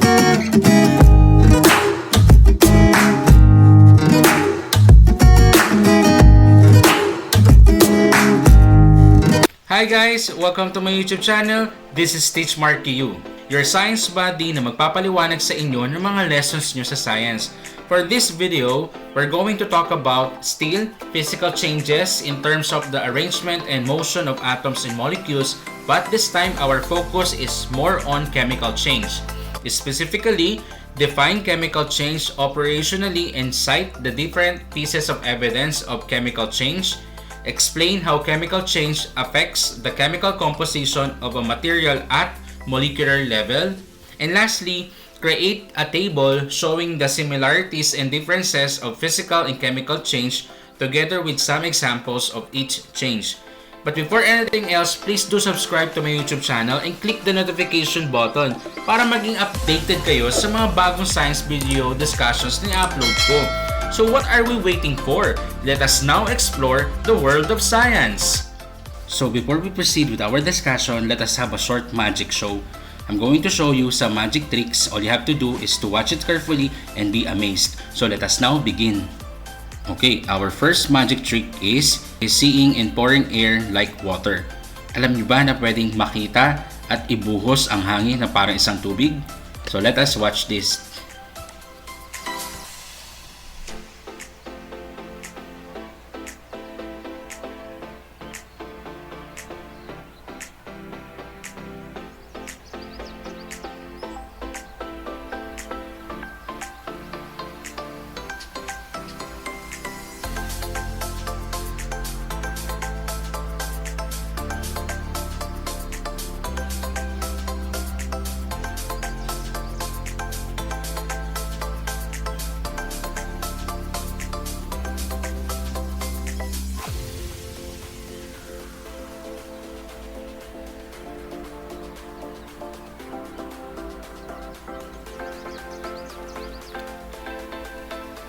Hi guys! Welcome to my YouTube channel. This is Teach Marky, your science buddy na magpapaliwanag sa inyo ng mga lessons nyo sa science. For this video, we're going to talk about still physical changes in terms of the arrangement and motion of atoms and molecules, but this time our focus is more on chemical change. Specifically, define chemical change operationally and cite the different pieces of evidence of chemical change. Explain how chemical change affects the chemical composition of a material at molecular level. And lastly, create a table showing the similarities and differences of physical and chemical change together with some examples of each change. But before anything else, please do subscribe to my YouTube channel and click the notification button para maging updated kayo sa mga bagong science video discussions na i-upload ko. So what are we waiting for? Let us now explore the world of science. So before we proceed with our discussion, let us have a short magic show. I'm going to show you some magic tricks. All you have to do is to watch it carefully and be amazed. So let us now begin. Okay, our first magic trick is seeing and pouring air like water. Alam niyo ba na pwedeng makita at ibuhos ang hangin na parang isang tubig? So let us watch this.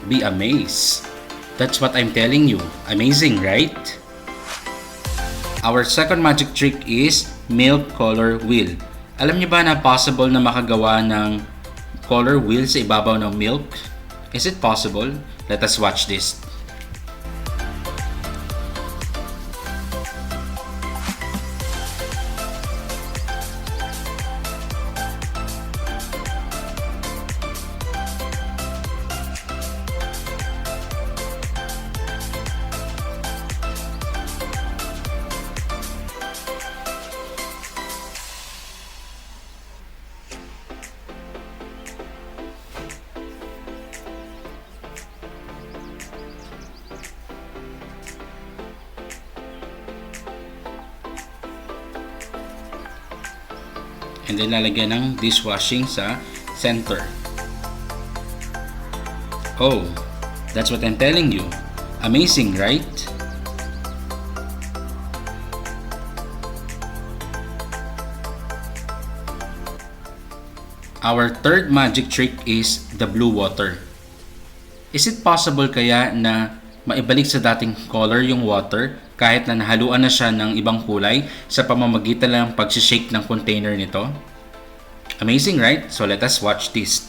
Be amazed. That's what I'm telling you. Amazing, right? Our second magic trick is milk color wheel. Alam niyo ba na possible na makagawa ng color wheel sa ibabaw ng milk? Is it possible? Let us watch this. And then lalagyan ng dishwashing sa center. Oh, that's what I'm telling you. Amazing, right? Our third magic trick is the blue water. Is it possible kaya na maibalik sa dating color yung water kahit na nahaluan na siya ng ibang kulay sa pamamagitan ng pag-shake ng container nito? Amazing, right? So let us watch this.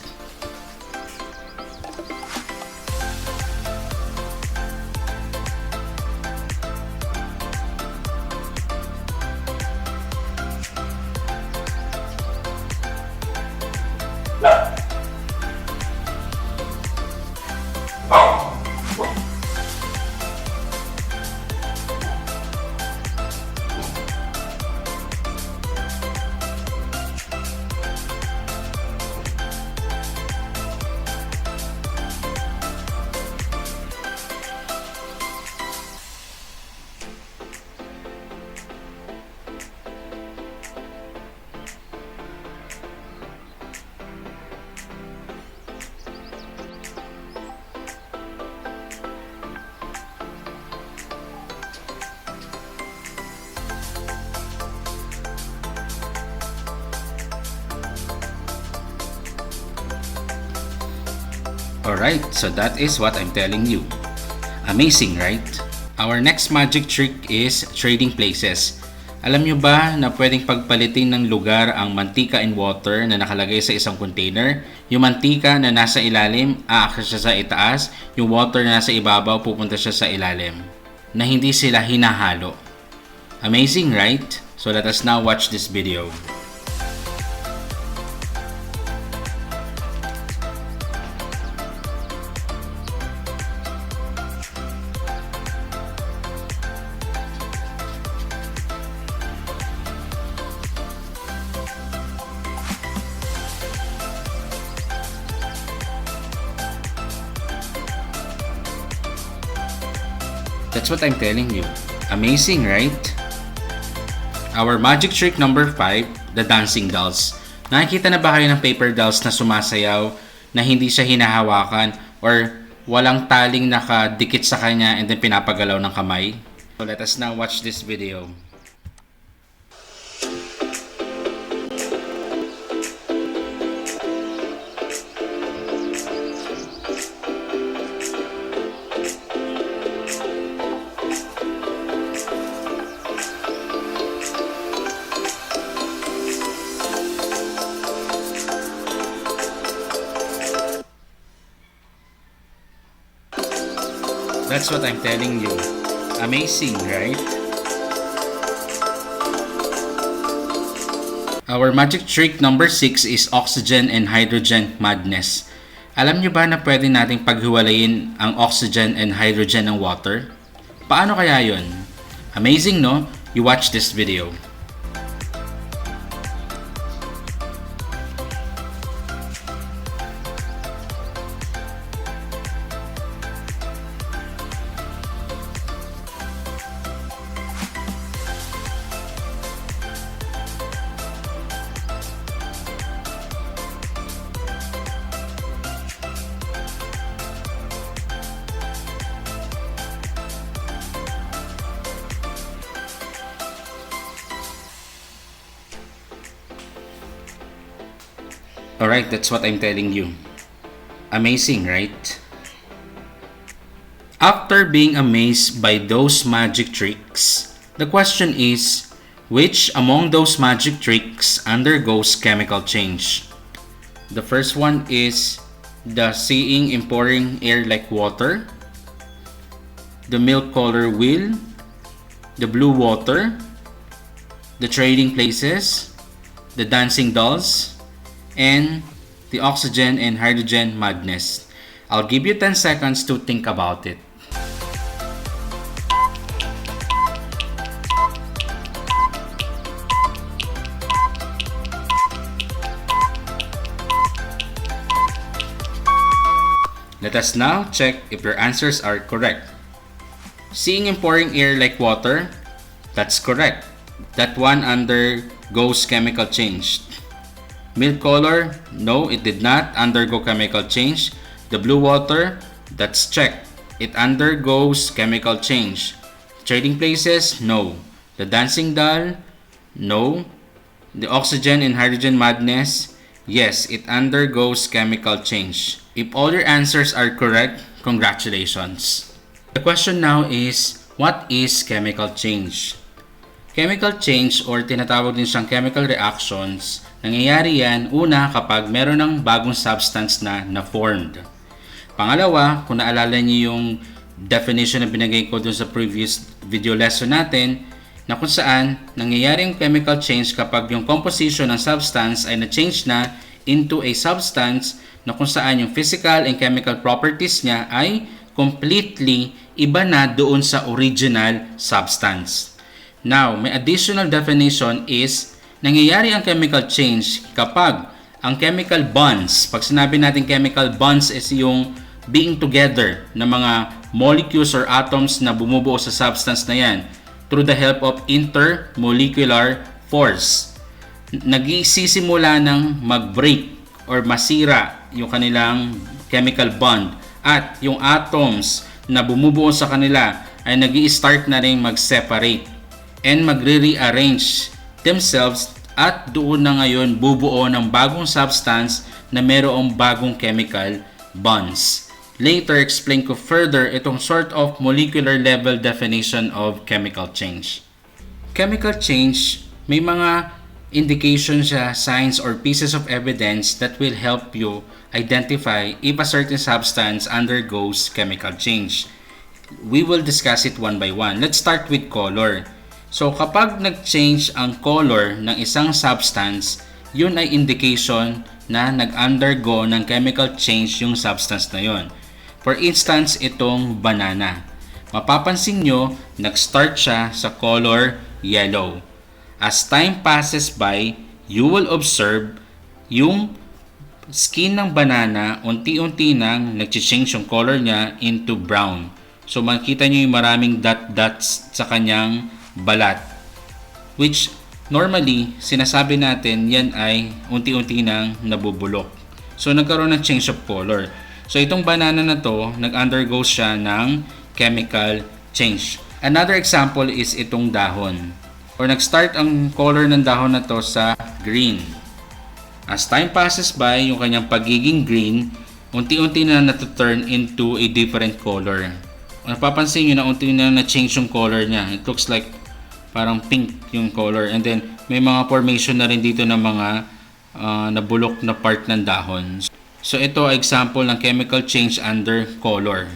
Alright, so that is what I'm telling you. Amazing, right? Our next magic trick is trading places. Alam nyo ba na pwedeng pagpalitin ng lugar ang mantika in water na nakalagay sa isang container? Yung mantika na nasa ilalim, aakyat siya sa itaas. Yung water na nasa ibabaw, pupunta siya sa ilalim. Na hindi sila hinahalo. Amazing, right? So let us now watch this video. That's what I'm telling you. Amazing, right? Our magic trick number 5, the dancing dolls. Nakikita na ba kayo ng paper dolls na sumasayaw na hindi siya hinahawakan or walang taling nakadikit sa kanya and then pinapagalaw ng kamay? So let us now watch this video. That's what I'm telling you. Amazing, right? Our magic trick number 6 is oxygen and hydrogen madness. Alam nyo ba na pwede nating paghiwalayin ang oxygen and hydrogen ng water? Paano kaya yun? Amazing, no? You watch this video. Alright, that's what I'm telling you. Amazing, right? After being amazed by those magic tricks, the question is, which among those magic tricks undergoes chemical change? The first one is the seeing in pouring air like water, the milk color wheel, the blue water, the trading places, the dancing dolls, and the oxygen and hydrogen madness. I'll give you 10 seconds to think about it. Let us now check if your answers are correct. Seeing and pouring air like water, that's correct. That one undergoes chemical change. Milk color, no, it did not undergo chemical change. The blue water, that's checked. It undergoes chemical change. Trading places, no. The dancing doll, no. The oxygen and hydrogen madness, yes, it undergoes chemical change. If all your answers are correct, congratulations. The question now is, what is chemical change? Chemical change or tinatawag din siyang chemical reactions, nangyayari yan una kapag meron ng bagong substance na na-formed. Pangalawa, kung naalala niyo yung definition na binigay ko dun sa previous video lesson natin, na kung saan nangyayari yung chemical change kapag yung composition ng substance ay na-change na into a substance na kung saan yung physical and chemical properties niya ay completely iba na doon sa original substance. Now, may additional definition is nangyayari ang chemical change kapag ang chemical bonds, pag sinabi natin chemical bonds is yung being together ng mga molecules or atoms na bumubuo sa substance na yan through the help of intermolecular force. Nagsisimula ng mag-break or masira yung kanilang chemical bond at yung atoms na bumubuo sa kanila ay nag-i-start na rin mag-separate and magre-rearrange themselves at doon na ngayon bubuo ng bagong substance na mayroong bagong chemical bonds. Later, explain ko further itong sort of molecular level definition of chemical change. chemical change, may mga indication siya, signs or pieces of evidence that will help you identify if a certain substance undergoes chemical change. We will discuss it one by one. Let's start with color. So kapag nag-change ang color ng isang substance, yun ay indication na nag-undergo ng chemical change yung substance na yun. For instance, itong banana. Mapapansin nyo, nag-start siya sa color yellow. As time passes by, you will observe yung skin ng banana unti-unti nang nag-change yung color niya into brown. So makikita nyo yung maraming dot-dots sa kanyang balat. Which normally, sinasabi natin yan ay unti-unti nang nabubulok. So nagkaroon ng change of color. So itong banana na to, nag-undergo siya ng chemical change. Another example is itong dahon. Or nag-start ang color ng dahon na to sa green. As time passes by, yung kanyang pagiging green, unti-unti na natu-turn into a different color. Napapansin nyo na unti na na-change yung color niya. It looks like parang pink yung color. And then, may mga formation na rin dito ng mga nabulok na part ng dahon. So, ito ay example ng chemical change under color.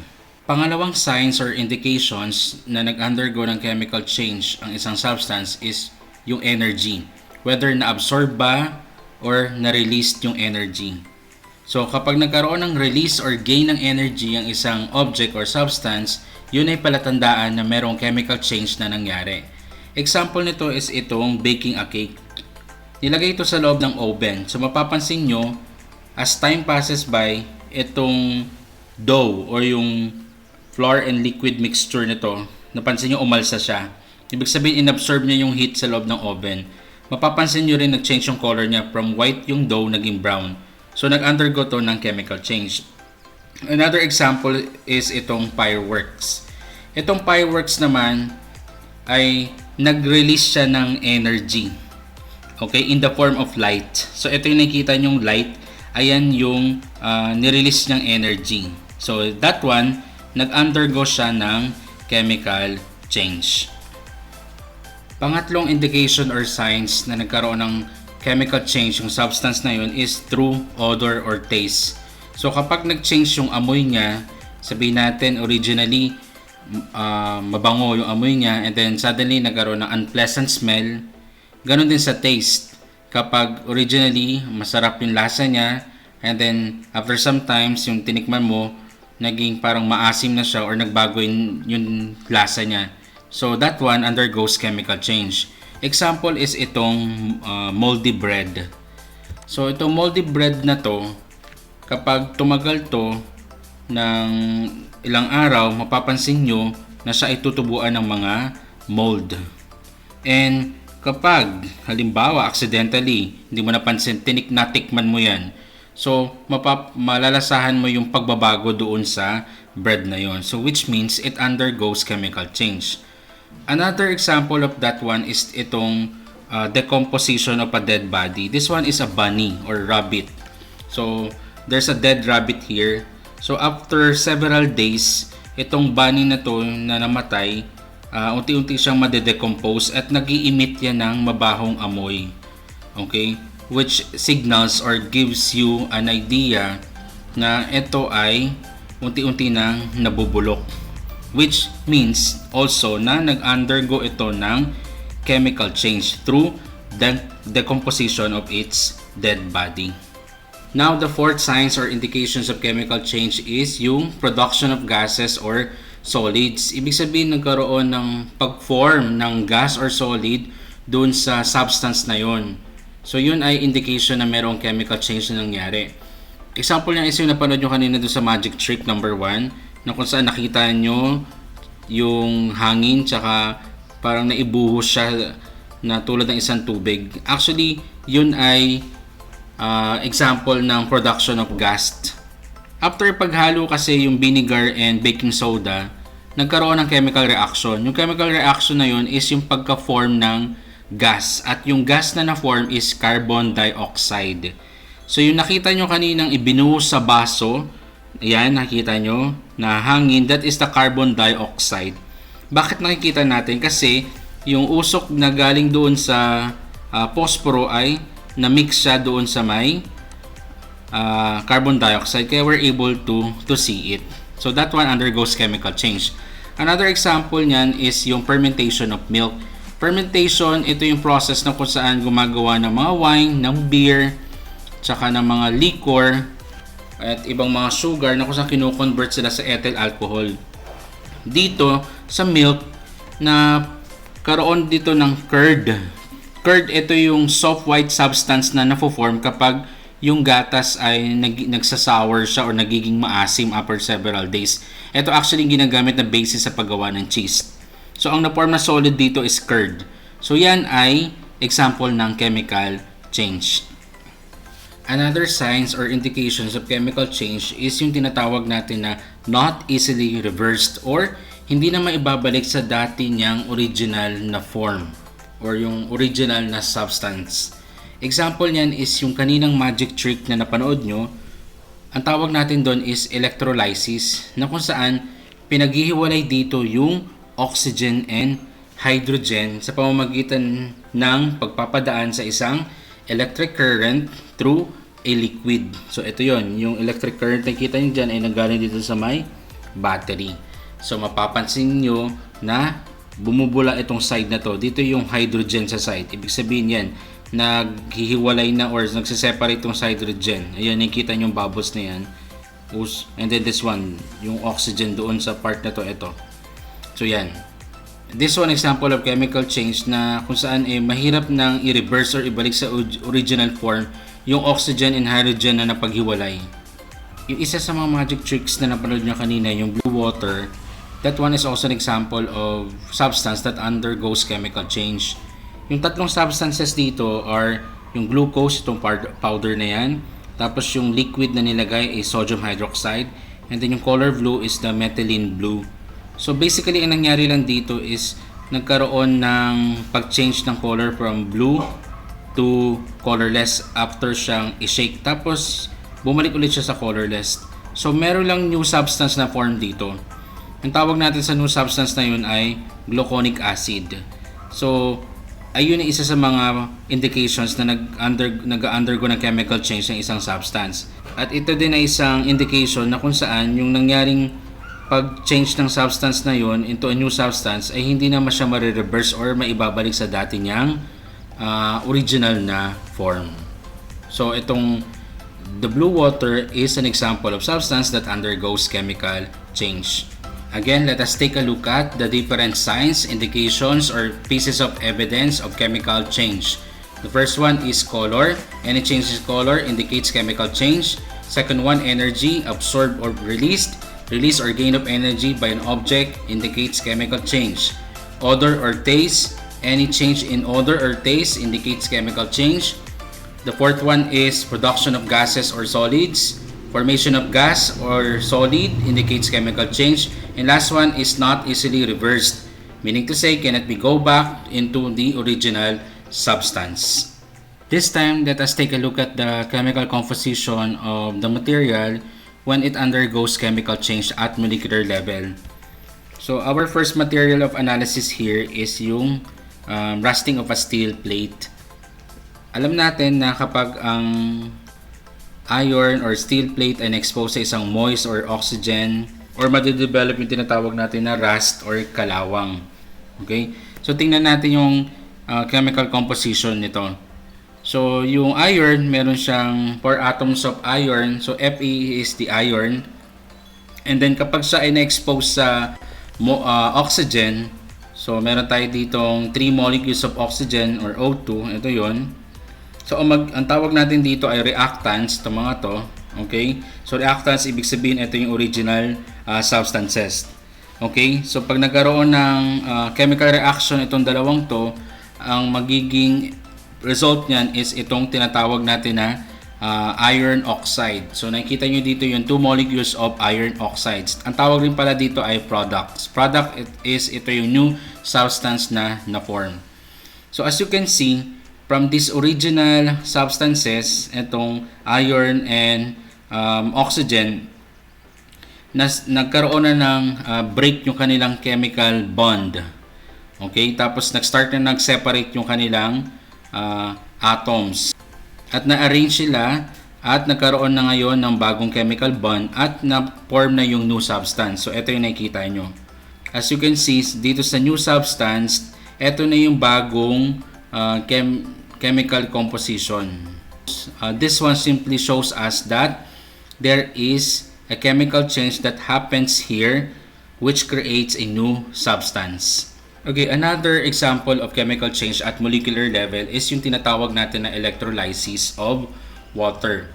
Pangalawang signs or indications na nag-undergo ng chemical change ang isang substance is yung energy. Whether na-absorb ba or na-release yung energy. So kapag nagkaroon ng release or gain ng energy ang isang object or substance, yun ay palatandaan na merong chemical change na nangyari. Example nito is itong baking a cake. Nilagay ito sa loob ng oven. So mapapansin nyo, as time passes by, itong dough or yung flour and liquid mixture nito, napansin nyo umalsa siya. Ibig sabihin, inabsorb niya yung heat sa loob ng oven. Mapapansin nyo rin nag-change yung color niya from white yung dough naging brown. So nag-undergo to ng chemical change. Another example is itong fireworks. Itong fireworks naman ay nag-release siya ng energy. Okay, in the form of light. So ito yung nakikita nyong light, ayan yung nirelease ng energy. So that one, nag-undergo siya ng chemical change. Pangatlong indication or signs na nagkaroon ng chemical change yung substance na yun is through odor or taste. So kapag nag-change yung amoy niya, sabihin natin originally mabango yung amoy niya and then suddenly nagkaroon ng unpleasant smell. Ganon din sa taste. Kapag originally masarap yung lasa niya and then after some times yung tinikman mo, naging parang maasim na siya or nagbago yung lasa niya. So that one undergoes chemical change. Example is itong moldy bread. So itong moldy bread na to, kapag tumagal to ng ilang araw, mapapansin nyo na siya ay tutubuan ng mga mold. And kapag halimbawa accidentally, hindi mo napansin, natikman mo yan, so malalasahan mo yung pagbabago doon sa bread na yon. So which means it undergoes chemical change. Another example of that one is itong decomposition of a dead body. This one is a bunny or rabbit. So there's a dead rabbit here. So after several days, itong bunny na to na namatay, unti-unti siyang madedecompose at nag-i-emit yan ng mabahong amoy. Okay? Which signals or gives you an idea na ito ay unti-unti nang nabubulok. Which means also na nag-undergo ito ng chemical change through the decomposition of its dead body. Now, the fourth signs or indications of chemical change is yung production of gases or solids. Ibig sabihin nagkaroon ng pag-form ng gas or solid dun sa substance na yon. So yun ay indication na mayroong chemical change na nangyari. Example niya is yung napanood nyo kanina doon sa magic trick number 1 na kung saan nakita nyo yung hangin tsaka parang naibuhos siya na tulad ng isang tubig. Actually, yun ay example ng production of gas. After paghalo kasi yung vinegar and baking soda, nagkaroon ng chemical reaction. Yung chemical reaction na yun is yung pagka-form ng gas. At yung gas na na-form is carbon dioxide. So yung nakita nyo kaninang ibinuhos sa baso, yan, nakita nyo na hangin, that is the carbon dioxide. Bakit nakikita natin? Kasi yung usok na galing doon sa posporo ay na-mix siya doon sa may carbon dioxide, kaya we're able to see it. So that one undergoes chemical change. Another example niyan is yung fermentation of milk. Fermentation, ito yung process na kung saan gumagawa ng mga wine, ng beer, tsaka ng mga liquor, at ibang mga sugar na kung saan kino-convert sila sa ethyl alcohol. Dito, sa milk, na karoon dito ng curd. Curd, ito yung soft white substance na nafo-form kapag yung gatas ay nagsasour siya or nagiging maasim after several days. Ito actually ginagamit na basis sa paggawa ng cheese. So, ang na-form na solid dito is curd. So, yan ay example ng chemical change. Another signs or indications of chemical change is yung tinatawag natin na not easily reversed or hindi na maibabalik sa dati niyang original na form or yung original na substance. Example niyan is yung kaninang magic trick na napanood nyo. Ang tawag natin doon is electrolysis, na kung saan pinaghihiwalay dito yung oxygen and hydrogen sa pamamagitan ng pagpapadaan sa isang electric current through a liquid. So ito yon, yung electric current na kita nyo dyan ay nanggaling dito sa may battery. So mapapansin nyo na bumubula itong side na to. Dito yung hydrogen sa side. Ibig sabihin yan, naghihiwalay na or nagsiseparate itong hydrogen. Ayan, nakikita nyo yung bubbles na yan. And then this one, yung oxygen doon sa part na to, ito. So yan. This one example of chemical change na kung saan mahirap nang i-reverse or ibalik sa original form yung oxygen and hydrogen na napaghiwalay. Yung isa sa mga magic tricks na napanood nyo kanina, yung blue water, that one is also an example of substance that undergoes chemical change. Yung tatlong substances dito are yung glucose, itong powder na yan. Tapos yung liquid na nilagay is sodium hydroxide. And then yung color blue is the methylene blue. So basically, ang nangyari lang dito is nagkaroon ng pag-change ng color from blue to colorless after siyang i-shake. Tapos bumalik ulit siya sa colorless. So meron lang new substance na form dito. Ang tawag natin sa new substance na yun ay gluconic acid. So ayun ay isa sa mga indications na nag-undergo ng chemical change ng isang substance. At ito din ay isang indication na kung saan yung nangyaring pag-change ng substance na yun into a new substance ay hindi na siya ma-reverse or maibabalik sa dati niyang original na form. So itong the blue water is an example of substance that undergoes chemical change. Again, let us take a look at the different signs, indications, or pieces of evidence of chemical change. The first one is color. Any change in color indicates chemical change. Second one, energy, absorbed or released. Release or gain of energy by an object indicates chemical change. Odor or taste. Any change in odor or taste indicates chemical change. The fourth one is production of gases or solids. Formation of gas or solid indicates chemical change. And last one is not easily reversed, meaning to say cannot be go back into the original substance. This time, let us take a look at the chemical composition of the material when it undergoes chemical change at molecular level. So our first material of analysis here is yung rusting of a steel plate. Alam natin na kapag ang iron or steel plate ay na-expose sa isang moist or oxygen or madidevelop yung tinatawag natin na rust or kalawang. Okay? So tingnan natin yung chemical composition nito. So yung iron, meron siyang 4 atoms of iron. So Fe is the iron. And then kapag siya ay na-expose sa oxygen, so meron tayo ditong 3 molecules of oxygen or O2. Ito yon. So ang tawag natin dito ay reactants, itong mga to. Okay? So reactants, ibig sabihin ito yung original substances. Okay? So pag nagkaroon ng chemical reaction itong dalawang to, ang magiging result niyan is itong tinatawag natin na iron oxide. So nakikita nyo dito yung 2 molecules of iron oxides. Ang tawag rin pala dito ay products. Product is ito yung new substance na form. So as you can see, from these original substances, itong iron and oxygen, nagkaroon na ng break yung kanilang chemical bond. Okay, tapos nag-start na nag-separate yung kanilang atoms. At na-arrange sila at nagkaroon na ngayon ng bagong chemical bond at na-form na yung new substance. So, ito yung nakikita nyo. As you can see, dito sa new substance, ito na yung bagong chemical composition. This one simply shows us that there is a chemical change that happens here which creates a new substance. Okay, another example of chemical change at molecular level is yung tinatawag natin na electrolysis of water.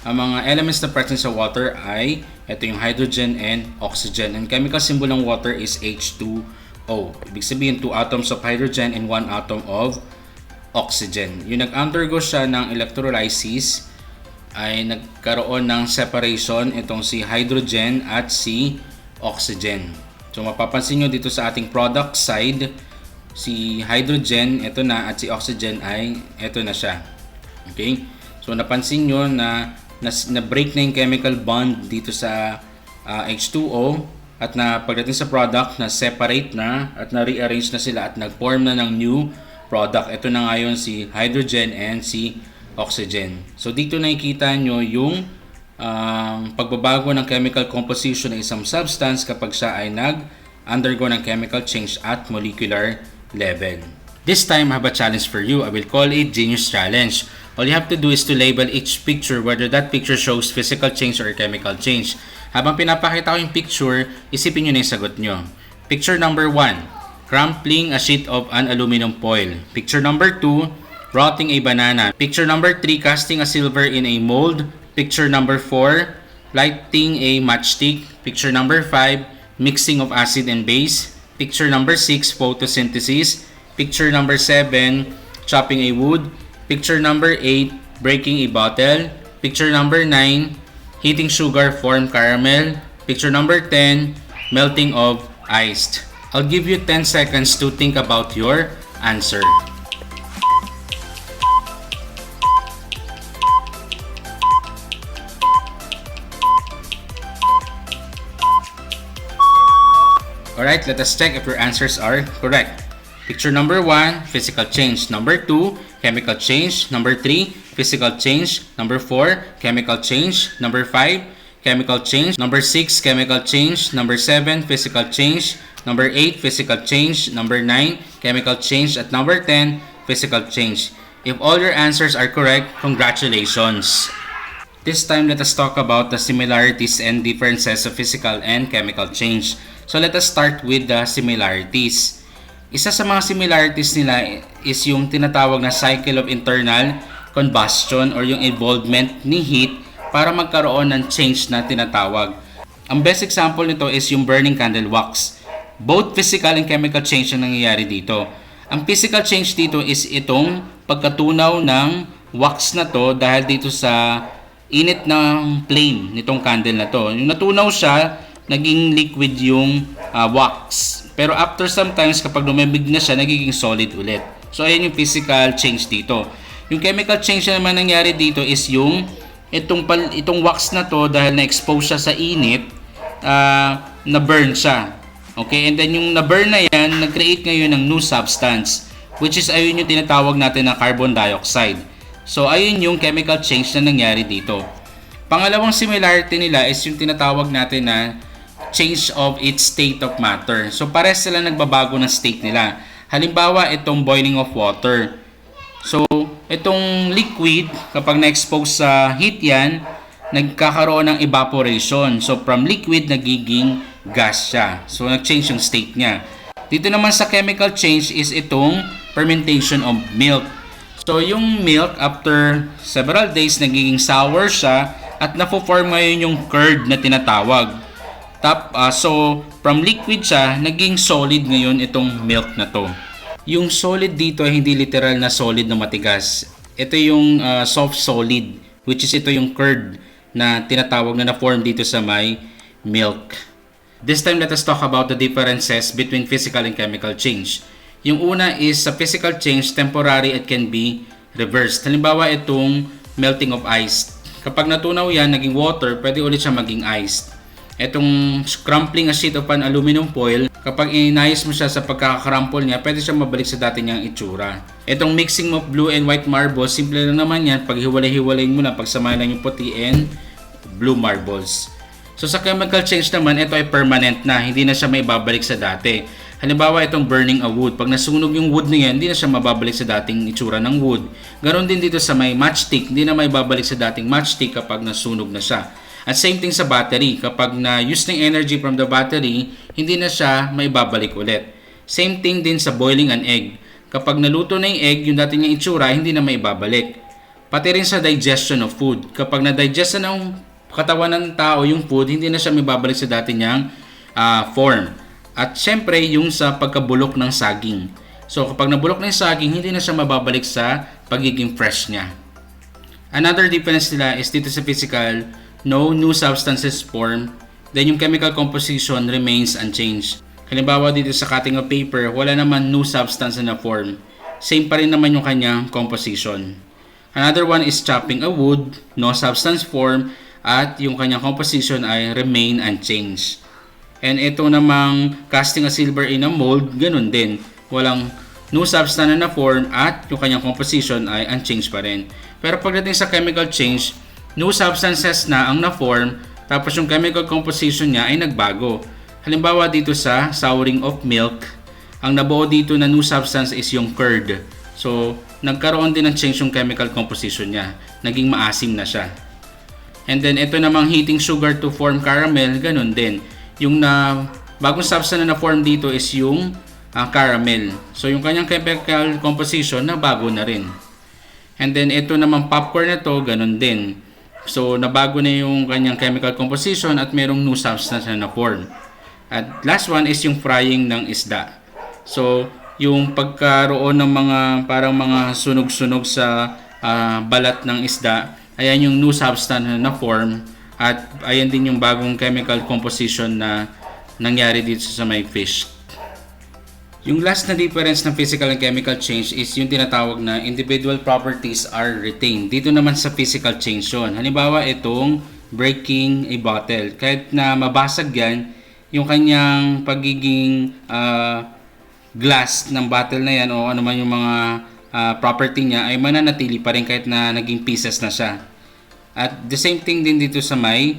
Ang mga elements na present sa water ay ito yung hydrogen and oxygen. And chemical symbol ng water is H2O. Ibig sabihin 2 atoms of hydrogen and 1 atom of oxygen. Yung nag-undergo siya ng electrolysis ay nagkaroon ng separation itong si hydrogen at si oxygen. So mapapansin nyo dito sa ating product side, si hydrogen ito na at si oxygen ay ito na siya. Okay? So napansin nyo na break na yung chemical bond dito sa H2O at na pagdating sa product na separate na at na rearrange na sila at nag-form na ng new product. Ito na ngayon si hydrogen and si oxygen. So dito nakikita nyo yung pagbabago ng chemical composition ng isang substance kapag siya ay nag-undergo ng chemical change at molecular level. This time I have a challenge for you. I will call it Genius Challenge. All you have to do is to label each picture whether that picture shows physical change or chemical change. Habang pinapakita ko yung picture, isipin nyo na yung sagot nyo. Picture number 1, crumpling a sheet of an aluminum foil. Picture number 2, rotting a banana. Picture number 3, casting a silver in a mold. Picture number 4, lighting a matchstick. Picture number 5, mixing of acid and base. Picture number 6, photosynthesis. Picture number 7, chopping a wood. Picture number 8, breaking a bottle. Picture number 9, heating sugar form caramel. Picture number 10, melting of ice. I'll give you 10 seconds to think about your answer. Alright, let us check if your answers are correct. Picture number 1, physical change. Number 2, chemical change. Number 3, physical change. Number 4, chemical change. Number 5, chemical change. Number 6, chemical change. Number 7, physical change. Number 8, physical change. Number 9, chemical change. At number 10, physical change. If all your answers are correct, congratulations! This time, let us talk about the similarities and differences of physical and chemical change. So let us start with the similarities. Isa sa mga similarities nila is yung tinatawag na cycle of internal combustion or yung involvement ni heat para magkaroon ng change na tinatawag. Ang best example nito is yung burning candle wax. Both physical and chemical change ang nangyayari dito. Ang physical change dito is itong pagkatunaw ng wax na to dahil dito sa init ng flame nitong candle na to. Yung natunaw siya, naging liquid yung wax. Pero after sometimes kapag lumamig na siya, nagiging solid ulit. So ayan yung physical change dito. Yung chemical change na naman nangyari dito is yung itong wax na to dahil na-expose siya sa init, na-burn siya. Okay, and then yung na-burn na yan, nag-create ngayon ng new substance, which is ayun yung tinatawag natin na carbon dioxide. So ayun yung chemical change na nangyari dito. Pangalawang similarity nila is yung tinatawag natin na change of its state of matter. So pares sila nagbabago ng state nila. Halimbawa, itong boiling of water. So itong liquid, kapag na-expose sa heat yan, nagkakaroon ng evaporation. So from liquid, nagiging gas siya. So nag-change yung state niya. Dito naman sa chemical change is itong fermentation of milk. So yung milk, after several days, nagiging sour siya at na-form ngayon yung curd na tinatawag. So, from liquid siya, naging solid ngayon itong milk na to. Yung solid dito ay hindi literal na solid na matigas. Ito yung soft solid, which is ito yung curd na tinatawag na na-form dito sa may milk. This time, let us talk about the differences between physical and chemical change. Yung una is sa physical change, temporary it can be reversed. Halimbawa, itong melting of ice. Kapag natunaw yan, naging water, pwede ulit siya maging ice. Itong crumpling a sheet of an aluminum foil, kapag inayos mo siya sa pagkakakrampol niya, pwede siya mabalik sa dati niyang itsura. Itong mixing of blue and white marbles, simple lang naman yan. Pag hiwalay-hiwalayin mo na, pagsamahin lang yung puti and blue marbles. So sa chemical change naman, ito ay permanent na, hindi na siya may babalik sa dati. Halimbawa itong burning a wood, pag nasunog yung wood na yan, hindi na siya mababalik sa dating itsura ng wood. Ganon din dito sa may matchstick, hindi na may babalik sa dating matchstick kapag nasunog na siya. At same thing sa battery, kapag na-use ng energy from the battery, hindi na siya may babalik ulit. Same thing din sa boiling an egg. Kapag naluto na yung egg, yung dati niyang itsura, hindi na may babalik. Pati rin sa digestion of food. Kapag na-digest na ng katawan ng tao yung food, hindi na siya may babalik sa dati niyang form. At syempre, yung sa pagkabulok ng saging. So kapag nabulok na yung saging, hindi na siya mababalik sa pagiging fresh niya. Another difference nila is dito sa physical, no new substances form, then yung chemical composition remains unchanged. Halimbawa dito sa cutting of paper, wala naman new substance na form. Same pa rin naman yung kanyang composition. Another one is chopping a wood, no substance form, at yung kanyang composition ay remain unchanged. And ito namang casting a silver in a mold, ganun din. Walang new substance na form at yung kanyang composition ay unchanged pa rin. Pero pagdating sa chemical change, new substances na ang na-form, tapos yung chemical composition niya ay nagbago. Halimbawa dito sa souring of milk, ang nabuo dito na new substance is yung curd. So, nagkaroon din ng change yung chemical composition niya. Naging maasim na siya. And then, ito namang heating sugar to form caramel, ganun din. Yung bagong substance na na-form dito is yung caramel. So, yung kanyang chemical composition na bago na rin. And then, ito namang popcorn na to, ganun din. So, nabago na yung kanyang chemical composition at merong new substance na na-form. At last one is yung frying ng isda. So, yung pagkaroon ng mga parang mga sunog-sunog sa balat ng isda, ayan yung new substance na na-form. At ayan din yung bagong chemical composition na nangyari dito sa may fish. Yung last na difference ng physical and chemical change is yung tinatawag na individual properties are retained. Dito naman sa physical change yun. Halimbawa itong breaking a bottle. Kahit na mabasag yan, yung kanyang pagiging glass ng bottle na yan o ano man yung mga property niya ay mananatili pa rin kahit na naging pieces na siya. At the same thing din dito sa may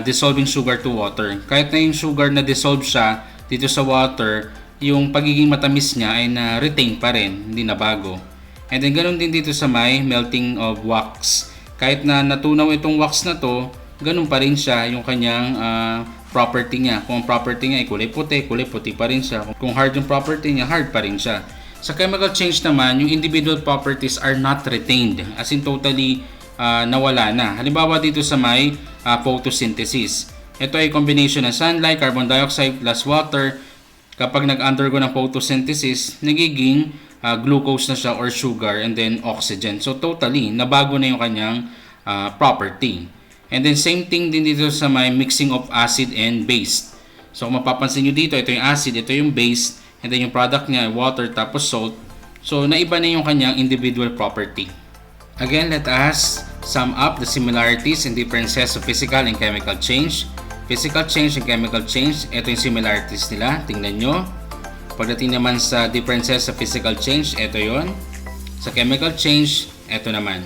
dissolving sugar to water. Kahit na yung sugar na dissolve siya dito sa water, yung pagiging matamis niya ay na-retain pa rin, hindi na bago. And then ganoon din dito sa may melting of wax. Kahit na natunaw itong wax na to, ganoon pa rin siya yung kanyang property niya. Kung ang property niya ay kulay puti pa rin siya. Kung hard yung property niya, hard pa rin siya. Sa chemical change naman, yung individual properties are not retained. As in totally nawala na. Halimbawa dito sa may photosynthesis. Ito ay combination ng sunlight, carbon dioxide plus water. Kapag nag-undergo ng photosynthesis, nagiging glucose na siya or sugar and then oxygen. So totally, nabago na yung kanyang property. And then same thing din dito sa may mixing of acid and base. So kung mapapansin nyo dito, ito yung acid, ito yung base, and then yung product niya ay water tapos salt. So naiba na yung kanyang individual property. Again, let us sum up the similarities and differences of physical and chemical change. Physical change and chemical change, ito yung similarities nila. Tingnan nyo. Pagdating naman sa differences sa physical change, ito yon. Sa chemical change, ito naman.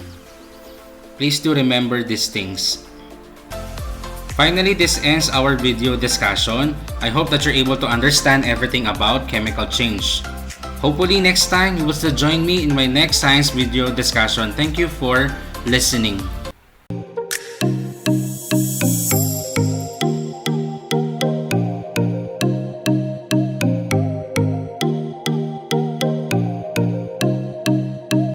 Please do remember these things. Finally, this ends our video discussion. I hope that you're able to understand everything about chemical change. Hopefully, next time you will still join me in my next science video discussion. Thank you for listening.